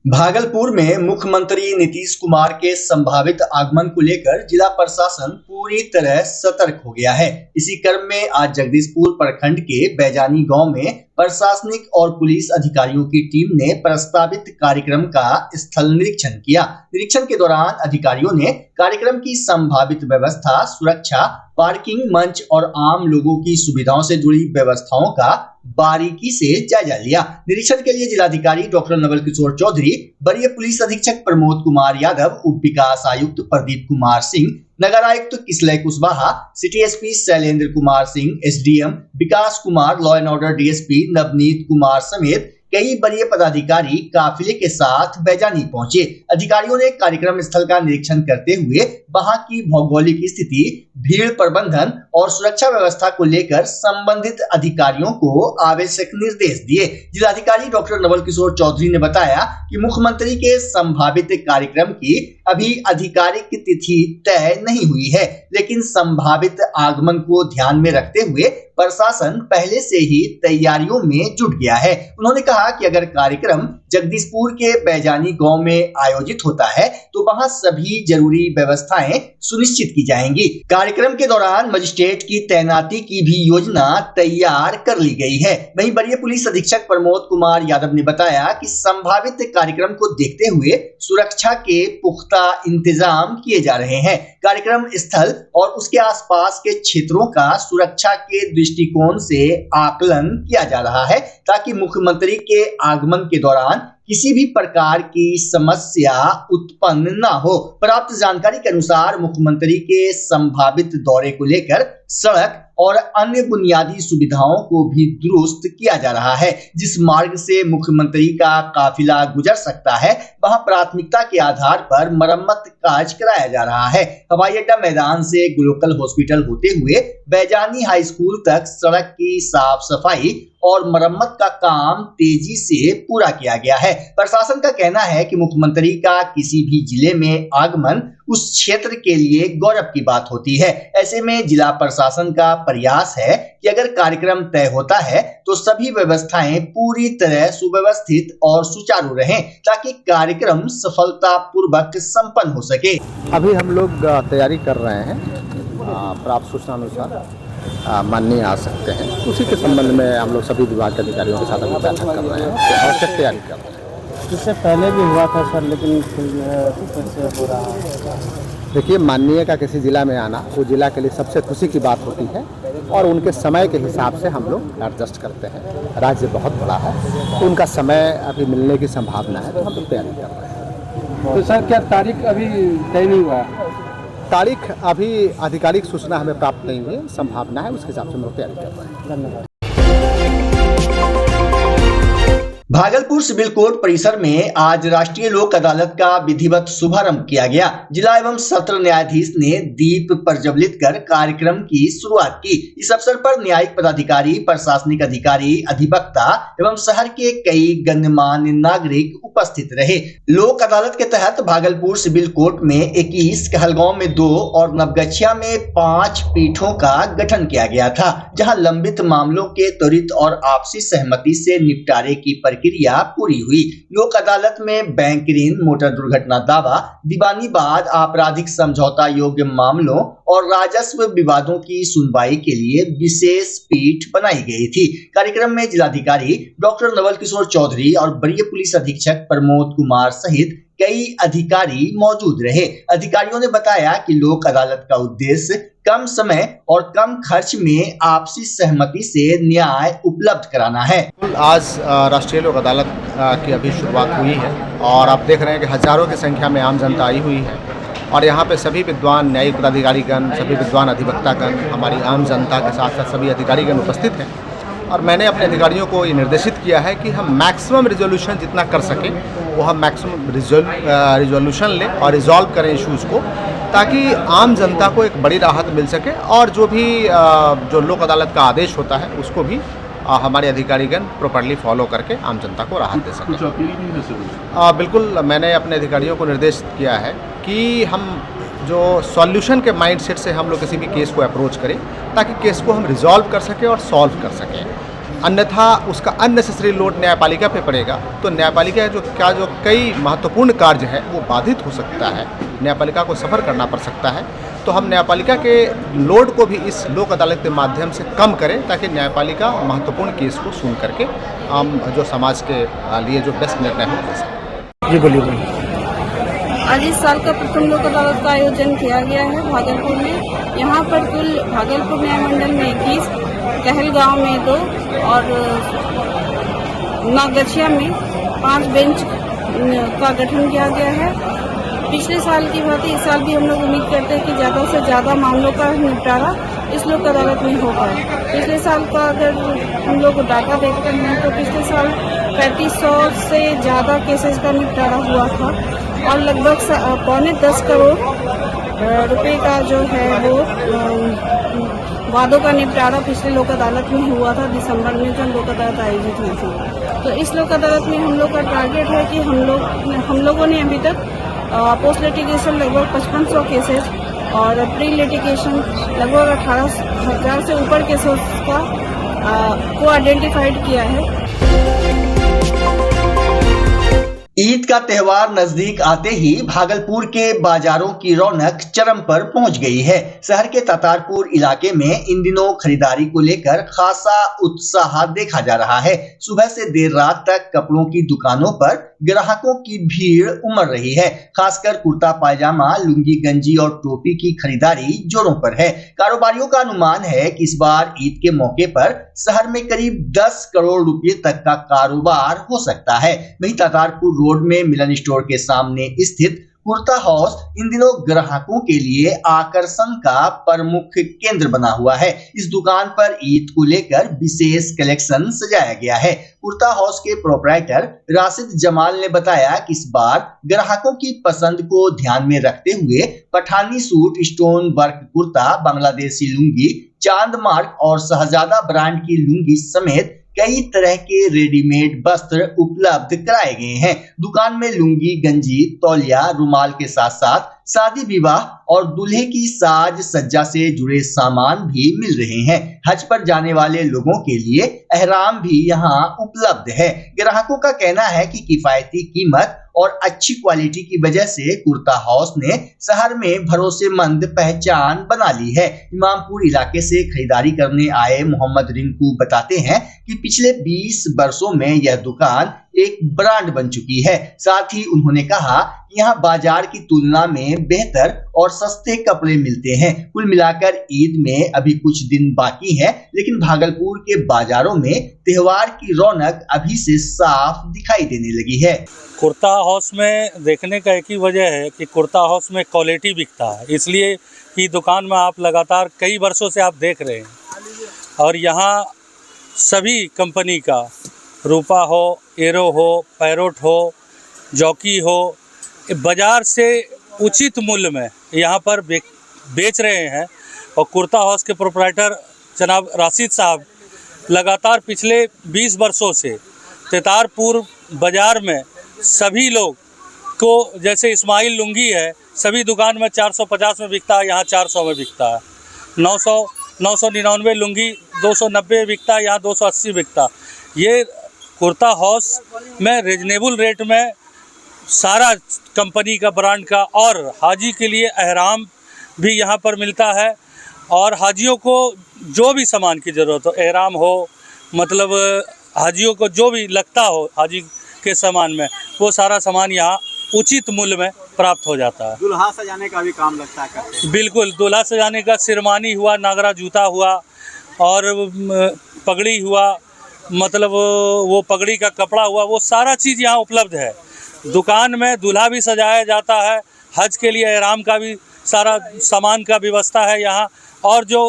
भागलपुर में मुख्यमंत्री नीतीश कुमार के संभावित आगमन को लेकर जिला प्रशासन पूरी तरह सतर्क हो गया है। इसी क्रम में आज जगदीशपुर प्रखंड के बैजानी गांव में प्रशासनिक और पुलिस अधिकारियों की टीम ने प्रस्तावित कार्यक्रम का स्थल निरीक्षण किया। निरीक्षण के दौरान अधिकारियों ने कार्यक्रम की संभावित व्यवस्था, सुरक्षा, पार्किंग, मंच और आम लोगों की सुविधाओं से जुड़ी व्यवस्थाओं का बारीकी से जायजा लिया। निरीक्षण के लिए जिलाधिकारी डॉक्टर नवल किशोर चौधरी, वरीय पुलिस अधीक्षक प्रमोद कुमार यादव, उप विकास आयुक्त प्रदीप कुमार सिंह, नगर आयुक्त Kislay Kushwaha, city SP Shailendra Kumar Singh, SDM Vikas Kumar, law and order DSP Navneet Kumar समेत कई वरीय पदाधिकारी काफिले के साथ बैजानी पहुंचे। अधिकारियों ने कार्यक्रम स्थल का निरीक्षण करते हुए वहां की भौगोलिक स्थिति, भीड़ प्रबंधन और सुरक्षा व्यवस्था को लेकर संबंधित अधिकारियों को आवश्यक निर्देश दिए। जिलाधिकारी डॉक्टर नवल किशोर चौधरी ने बताया कि मुख्यमंत्री के संभावित कार्यक्रम की अभी आधिकारिक तिथि तय नहीं हुई है, लेकिन संभावित आगमन को ध्यान में रखते हुए प्रशासन पहले से ही तैयारियों में जुट गया है। उन्होंने कहा कि अगर कार्यक्रम जगदीशपुर के बैजानी गांव में आयोजित होता है तो वहां सभी जरूरी व्यवस्थाएं सुनिश्चित की जाएंगी। कार्यक्रम के दौरान मजिस्ट्रेट की तैनाती की भी योजना तैयार कर ली गई है। वहीं वरीय पुलिस अधीक्षक प्रमोद कुमार यादव ने बताया कि संभावित कार्यक्रम को देखते हुए सुरक्षा के पुख्ता इंतजाम किए जा रहे हैं। कार्यक्रम स्थल और उसके आसपास के क्षेत्रों का सुरक्षा के दृष्टिकोण से आकलन किया जा रहा है ताकि मुख्यमंत्री के आगमन के दौरान किसी भी प्रकार की समस्या उत्पन्न न हो। प्राप्त जानकारी के अनुसार मुख्यमंत्री के संभावित दौरे को लेकर सड़क और अन्य बुनियादी सुविधाओं को भी दुरुस्त किया जा रहा है। जिस मार्ग से मुख्यमंत्री का काफिला गुजर सकता है वहां प्राथमिकता के आधार पर मरम्मत कार्य कराया जा रहा है। हवाई अड्डा मैदान से ग्लोकल हॉस्पिटल होते हुए बैजानी हाई स्कूल तक सड़क की साफ सफाई और मरम्मत का काम तेजी से पूरा किया गया है। प्रशासन का कहना है कि मुख्यमंत्री का किसी भी जिले में आगमन उस क्षेत्र के लिए गौरव की बात होती है। ऐसे में जिला प्रशासन का प्रयास है कि अगर कार्यक्रम तय होता है तो सभी व्यवस्थाएं पूरी तरह सुव्यवस्थित और सुचारू रहें ताकि कार्यक्रम सफलतापूर्वक संपन्न हो सके। अभी हम लोग तैयारी कर रहे हैं, प्राप्त सूचना अनुसार माननीय आ सकते हैं। उसी के संबंध में हम लोग सभी विभाग के अधिकारियों के साथ अभी बैठक कर रहे हैं, आवश्यक तैयारी कर रहे हैं। इससे पहले भी हुआ था सर, लेकिन फिर हो रहा है। देखिए, माननीय का किसी जिला में आना वो जिला के लिए सबसे खुशी की बात होती है और उनके समय के हिसाब से हम लोग एडजस्ट करते हैं। राज्य बहुत बड़ा है तो उनका समय अभी मिलने की संभावना है, तो हम लोग तैयारी कर रहे हैं। तो सर क्या तारीख अभी तय नहीं हुआ है? तारीख अभी आधिकारिक सूचना हमें प्राप्त नहीं हुई, संभावना है, उसके हिसाब से हम लोग तैयारी कर रहे हैं। धन्यवाद। भागलपुर सिविल कोर्ट परिसर में आज राष्ट्रीय लोक अदालत का विधिवत शुभारंभ किया गया। जिला एवं सत्र न्यायाधीश ने दीप प्रज्वलित कर कार्यक्रम की शुरुआत की। इस अवसर पर न्यायिक पदाधिकारी, प्रशासनिक अधिकारी, अधिवक्ता एवं शहर के कई गणमान्य नागरिक उपस्थित रहे। लोक अदालत के तहत भागलपुर सिविल कोर्ट में 21, कहलगांव में 2 और नवगछिया में 5 पीठों का गठन किया गया था, जहां लंबित मामलों के त्वरित और आपसी सहमति से निपटारे की प्रक्रिया पूरी हुई। लोक अदालत में बैंक ऋण, मोटर दुर्घटना दावा, दीवानी वाद, आपराधिक समझौता योग्य मामलों और राजस्व विवादों की सुनवाई के लिए विशेष पीठ बनाई गई थी। कार्यक्रम में जिलाधिकारी डॉक्टर नवल किशोर चौधरी और वरीय पुलिस अधीक्षक प्रमोद कुमार सहित कई अधिकारी मौजूद रहे। अधिकारियों ने बताया कि लोक अदालत का उद्देश्य कम समय और कम खर्च में आपसी सहमति से न्याय उपलब्ध कराना है। आज राष्ट्रीय लोक अदालत की अभी शुरुआत हुई है और आप देख रहे हैं कि हजारों की संख्या में आम जनता आई हुई है और यहाँ पे सभी विद्वान न्यायिक पदाधिकारीगण, सभी विद्वान अधिवक्तागण, हमारी आम जनता के साथ साथ सभी अधिकारीगण उपस्थित हैं। और मैंने अपने अधिकारियों को ये निर्देशित किया है कि हम मैक्सिमम रिजोल्यूशन जितना कर सकें वो हम मैक्सिमम रिजोल्यूशन लें और रिजॉल्व करें इश्यूज़ को, ताकि आम जनता को एक बड़ी राहत मिल सके और जो भी जो लोक अदालत का आदेश होता है उसको भी हमारे अधिकारीगण प्रॉपर्ली फॉलो करके आम जनता को राहत दे सकें। बिल्कुल, मैंने अपने अधिकारियों को निर्देश किया है कि हम जो सॉल्यूशन के माइंडसेट से हम लोग किसी भी केस को अप्रोच करें ताकि केस को हम रिजॉल्व कर सकें और सॉल्व कर सकें। अन्यथा उसका अननेसेसरी लोड न्यायपालिका पे पड़ेगा तो न्यायपालिका जो कई महत्वपूर्ण कार्य है वो बाधित हो सकता है, न्यायपालिका को सफ़र करना पड़ सकता है। तो हम न्यायपालिका के लोड को भी इस लोक अदालत के माध्यम से कम करें ताकि न्यायपालिका महत्वपूर्ण केस को सुन करके हम जो समाज के लिए जो बेस्ट निर्णय हो ले सकें। जी बोलिए। आज इस साल का प्रथम लोक अदालत का आयोजन किया गया है भागलपुर में। यहाँ पर कुल भागलपुर न्याय मंडल में 21, कहलगांव में 2 और नागछिया में 5 बेंच का गठन किया गया है। पिछले साल की भांति इस साल भी हम लोग उम्मीद करते हैं कि ज़्यादा से ज़्यादा मामलों का निपटारा इस लोक अदालत में होगा। पिछले साल का अगर हम लोग डाटा देखते हैं तो पिछले साल 3500 से ज़्यादा केसेस का निपटारा हुआ था और लगभग 9.25 करोड़ रुपए का जो है वो वादों का निपटारा पिछले लोक अदालत में हुआ था दिसंबर में जब लोक अदालत आयोजित हुई थी। तो इस लोक अदालत में हम लोग का टारगेट है कि हम लोगों ने अभी तक पोस्ट लिटिगेशन लगभग 5500 केसेस और प्री लिटिगेशन लगभग 18,000 से ऊपर केसेस को आइडेंटिफाइड किया है। ईद का त्योहार नजदीक आते ही भागलपुर के बाजारों की रौनक चरम पर पहुंच गई है। शहर के तातारपुर इलाके में इन दिनों खरीदारी को लेकर खासा उत्साह देखा जा रहा है। सुबह से देर रात तक कपड़ों की दुकानों पर ग्राहकों की भीड़ उमड़ रही है। खासकर कुर्ता पायजामा, लुंगी, गंजी और टोपी की खरीदारी जोरों पर है। कारोबारियों का अनुमान है कि इस बार ईद के मौके पर शहर में करीब 10 करोड़ रुपए तक का कारोबार हो सकता है। वहीं तातारपुर रोड में मिलन स्टोर के सामने स्थित कुर्ता हाउस इन दिनों ग्राहकों के लिए आकर्षण का प्रमुख केंद्र बना हुआ है। इस दुकान पर ईद को लेकर विशेष कलेक्शन सजाया गया है। कुर्ता हाउस के प्रोपराइटर राशिद जमाल ने बताया कि इस बार ग्राहकों की पसंद को ध्यान में रखते हुए Pathani suit, stone work kurta, Bangladeshi lungi, चांद मार्क और शहजादा ब्रांड की लुंगी समेत कई तरह के रेडीमेड वस्त्र उपलब्ध कराए गए हैं। दुकान में लुंगी, गंजी, तौलिया, रुमाल के साथ साथ शादी विवाह और दूल्हे की साज सज्जा से जुड़े सामान भी मिल रहे हैं। हज पर जाने वाले लोगों के लिए एहराम भी यहाँ उपलब्ध है। ग्राहकों का कहना है कि किफायती कीमत और अच्छी क्वालिटी की वजह से कुर्ता हाउस ने शहर में भरोसेमंद पहचान बना ली है। इमामपुर इलाके से खरीदारी करने आए मोहम्मद रिंकू बताते हैं कि पिछले 20 वर्षों में यह दुकान एक ब्रांड बन चुकी है। साथ ही उन्होंने कहा कि यहाँ बाजार की तुलना में बेहतर और सस्ते कपड़े मिलते हैं। कुल मिलाकर ईद में अभी कुछ दिन बाकी है, लेकिन भागलपुर के बाजारों में त्योहार की रौनक अभी से साफ दिखाई देने लगी है। कुर्ता हाउस में देखने का एक ही वजह है कि कुर्ता हाउस में क्वालिटी बिकता है, इसलिए कि दुकान में आप लगातार कई वर्षों से आप देख रहे हैं और यहाँ सभी कंपनी का रूपा हो, एरो हो, पैरोट हो, जॉकी हो, बाज़ार से उचित मूल्य में यहाँ पर बेच रहे हैं। और कुर्ता हाउस के प्रोपराइटर जनाब राशिद साहब लगातार पिछले 20 वर्षों से तातारपुर बाज़ार में सभी लोग को, जैसे इस्माइल लुंगी है, सभी दुकान में 450 में बिकता है, यहाँ 400 में बिकता है। 999 लुंगी 290 बिकता है, यहाँ 280 बिकता। ये कुर्ता हाउस में रीजनेबल रेट में सारा कंपनी का ब्रांड का और हाजी के लिए एहराम भी यहाँ पर मिलता है। और हाजियों को जो भी सामान की ज़रूरत हो, एहराम हो, मतलब हाजियों को जो भी लगता हो हाजी के सामान में, वो सारा सामान यहाँ उचित मूल्य में प्राप्त हो जाता है। दूल्हा सजाने का भी काम लगता है करते? बिल्कुल, दूल्हा सजाने का शेरवानी हुआ, नागरा जूता हुआ और पगड़ी हुआ, मतलब वो पगड़ी का कपड़ा हुआ, वो सारा चीज़ यहाँ उपलब्ध है। दुकान में दूल्हा भी सजाया जाता है, हज के लिए एहराम का भी सारा सामान का व्यवस्था है यहाँ। और जो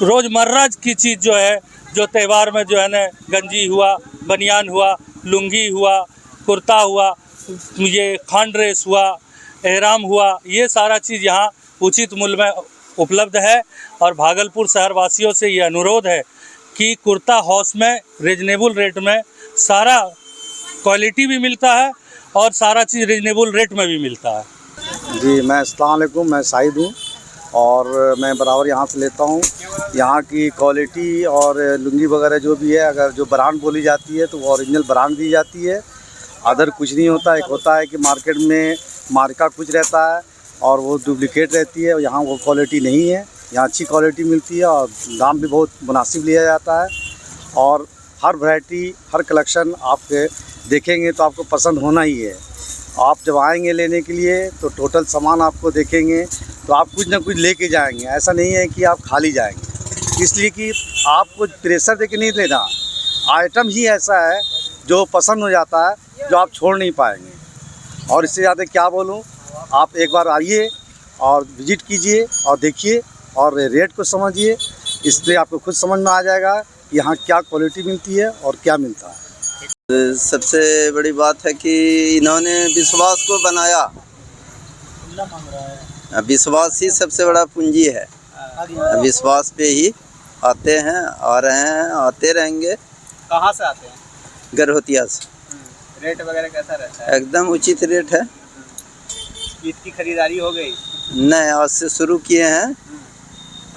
रोज़मर्रा की चीज़ जो है, जो त्यौहार में जो है ना, गंजी हुआ, बनियान हुआ, लुंगी हुआ, कुर्ता हुआ, ये खान ड्रेस हुआ, एहराम हुआ, ये सारा चीज़ यहाँ उचित मूल्य में उपलब्ध है। और भागलपुर शहर वासियों से ये अनुरोध है कि कुर्ता हाउस में रीजनेबल रेट में सारा क्वालिटी भी मिलता है और सारा चीज़ रीजनेबल रेट में भी मिलता है। जी, मैं अस्सलाम वालेकुम, मैं साहिद हूँ और मैं बराबर यहाँ से लेता हूँ। यहाँ की क्वालिटी और लुंगी वगैरह जो भी है, अगर जो ब्रांड बोली जाती है तो वो ओरिजिनल ब्रांड दी जाती है, अदर कुछ नहीं होता। एक होता है कि मार्केट में मार्का कुछ रहता है और वो डुप्लीकेट रहती है। यहाँ वो क्वालिटी नहीं है, यहाँ अच्छी क्वालिटी मिलती है और दाम भी बहुत मुनासिब लिया जाता है। और हर वैरायटी, हर कलेक्शन आप देखेंगे तो आपको पसंद होना ही है। आप जब आएंगे लेने के लिए तो टोटल सामान आपको देखेंगे तो आप कुछ ना कुछ लेके जाएंगे। ऐसा नहीं है कि आप खाली जाएंगे, इसलिए कि आपको प्रेशर देके नहीं लेना। आइटम ही ऐसा है जो पसंद हो जाता है, जो आप छोड़ नहीं पाएंगे। और इससे ज़्यादा क्या बोलूँ, आप एक बार आइए और विज़िट कीजिए और देखिए और रेट को समझिए, इसलिए आपको खुद समझ में आ जाएगा कि यहाँ क्या क्वालिटी मिलती है और क्या मिलता है। सबसे बड़ी बात है कि इन्होंने विश्वास को बनाया। विश्वास ही सबसे बड़ा पूंजी है। विश्वास पे ही आते हैं, आ रहे हैं, आते रहेंगे। कहाँ से आते हैं? गर्भवतिया से। रेट वगैरह कैसा रहता है? एकदम उचित रेट है। ईद की खरीदारी हो गई? नहीं, आज से शुरू किए हैं।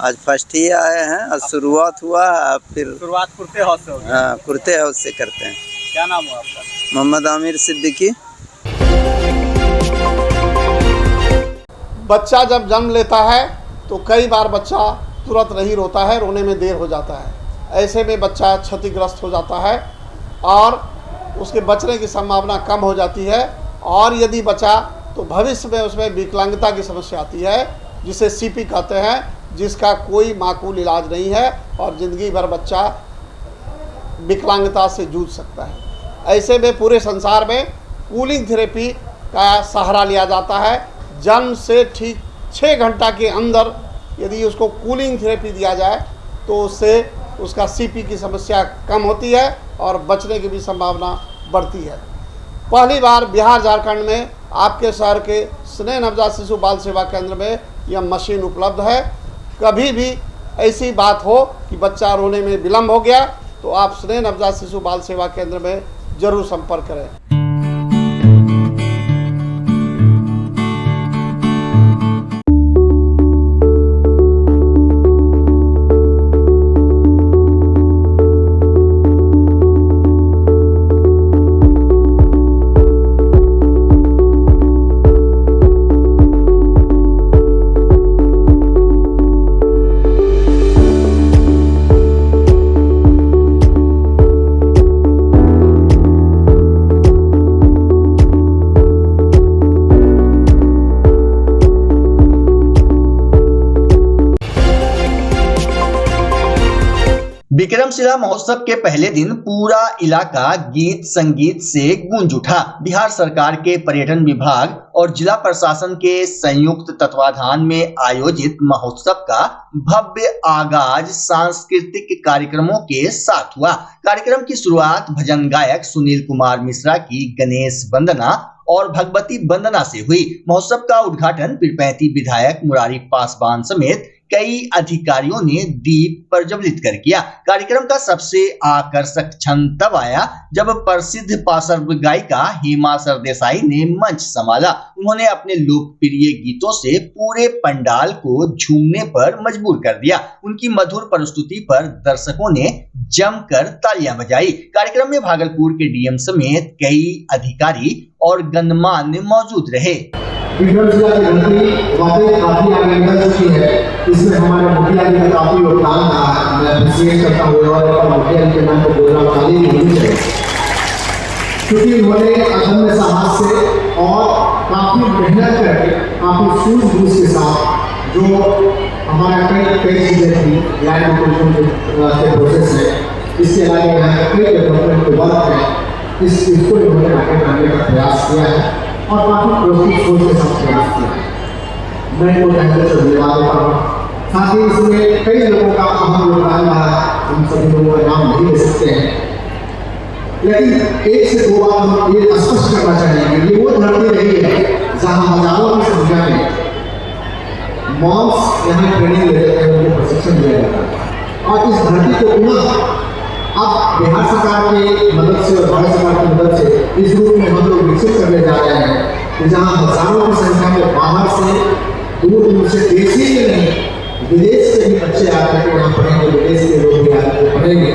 आज फर्स्ट ही आए हैं, आज शुरुआत हुआ है। फिर शुरुआत कुर्ते हाउस से हो गई? हाँ, कुर्ते हाउस से करते हैं। क्या नाम हुआ आपका? मोहम्मद आमिर सिद्दीकी। बच्चा जब जन्म लेता है तो कई बार बच्चा तुरंत नहीं रोता है, रोने में देर हो जाता है। ऐसे में बच्चा क्षतिग्रस्त हो जाता है और उसके बचने की संभावना कम हो जाती है। और यदि बचा तो भविष्य में उसमें विकलांगता की समस्या आती है, जिसे सीपी कहते हैं, जिसका कोई माकूल इलाज नहीं है और ज़िंदगी भर बच्चा विकलांगता से जूझ सकता है। ऐसे में पूरे संसार में कूलिंग थेरेपी का सहारा लिया जाता है। जन्म से ठीक 6 घंटा के अंदर यदि उसको कूलिंग थेरेपी दिया जाए तो उससे उसका सीपी की समस्या कम होती है और बचने की भी संभावना बढ़ती है। पहली बार बिहार झारखंड में आपके शहर के स्नेह नवजात शिशु बाल सेवा केंद्र में यह मशीन उपलब्ध है। कभी भी ऐसी बात हो कि बच्चा रोने में विलम्ब हो गया तो आप स्नेह नवजात शिशु बाल सेवा केंद्र में जरूर संपर्क करें। विक्रमशिला महोत्सव के पहले दिन पूरा इलाका गीत संगीत से गूंज उठा। बिहार सरकार के पर्यटन विभाग और जिला प्रशासन के संयुक्त तत्वाधान में आयोजित महोत्सव का भव्य आगाज सांस्कृतिक कार्यक्रमों के साथ हुआ। कार्यक्रम की शुरुआत भजन गायक सुनील कुमार मिश्रा की गणेश वंदना और भगवती वंदना से हुई। महोत्सव का उद्घाटन पीरपैंती विधायक मुरारी पासवान समेत कई अधिकारियों ने दीप प्रज्वलित कर किया। कार्यक्रम का सबसे आकर्षक क्षण तब आया जब प्रसिद्ध पार्श्व गायिका हेमा सरदेसाई ने मंच संभाला। उन्होंने अपने लोकप्रिय गीतों से पूरे पंडाल को झूमने पर मजबूर कर दिया। उनकी मधुर प्रस्तुति पर दर्शकों ने जमकर तालियां बजाई। कार्यक्रम में भागलपुर के डीएम समेत कई अधिकारी और गणमान्य मौजूद रहे। विक्रमशिला की धरती वाकई काफी आगे निकल चुकी है। इसमें हमारे मुखिया जी का काफी योगदान रहा है। मैं अप्रिशिएट करता हूँ और मुखिया जी के नाम को बोलना वाली होनी चाहिए, क्योंकि उन्होंने अदम्य साहस से और काफी मेहनत करके काफी सूझबूझ के साथ जो हमारा कई चीजें थी लैंड एक्विजिशन के प्रोसेस है, इसके अलावा यहाँ कई डेवलपमेंट के वर्क है, इसको इन्होंने आगे करने का प्रयास किया है और काफी प्रोसेस सोच के साथ प्रयास किया है। मैं तो कहते से धन्यवाद देता हूँ। साथ ही इसमें कई लोगों का अहम योगदान रहा है, हम सभी लोगों का नाम नहीं ले सकते हैं, लेकिन एक से दो बार हम ये स्पष्ट करना चाहेंगे कि वो धरती नहीं है जहाँ हजारों की संख्या में मॉम्स यहाँ ट्रेनिंग ले रहे हैं, उनको प्रशिक्षण दिया जाता है। और इस धरती को पुनः अब बिहार सरकार की मदद से और भारत सरकार की मदद से इस रूप में हम लोग विकसित करने जा रहे हैं कि जहाँ हजारों की संख्या में बाहर से दूर दूर से देशी के नहीं विदेश से भी बच्चे आकर के यहाँ पढ़ेंगे, विदेश के लोग भी आकर के पढ़ेंगे।